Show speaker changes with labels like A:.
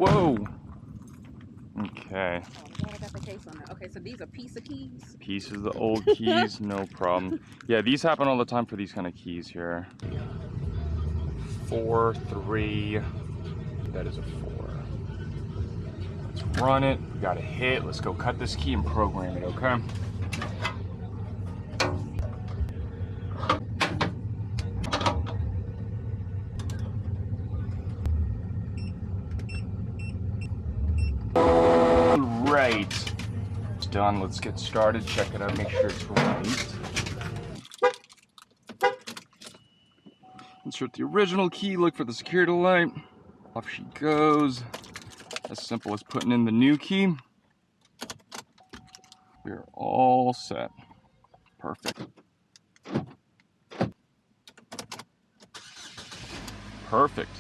A: Whoa. Okay.
B: Oh, I'm glad I got the case on there. Okay, so these are piece of keys.
A: Pieces of the old keys, no problem. Yeah, these happen all the time for these kind of keys here. 4, 3. That is a 4. Let's run it. We got a hit. Let's go cut this key and program it, okay? Right. It's done. Let's get started. Check it out. Make sure it's right. Insert the original key. Look for the security light. Off she goes. As simple as putting in the new key. We're all set. Perfect. Perfect.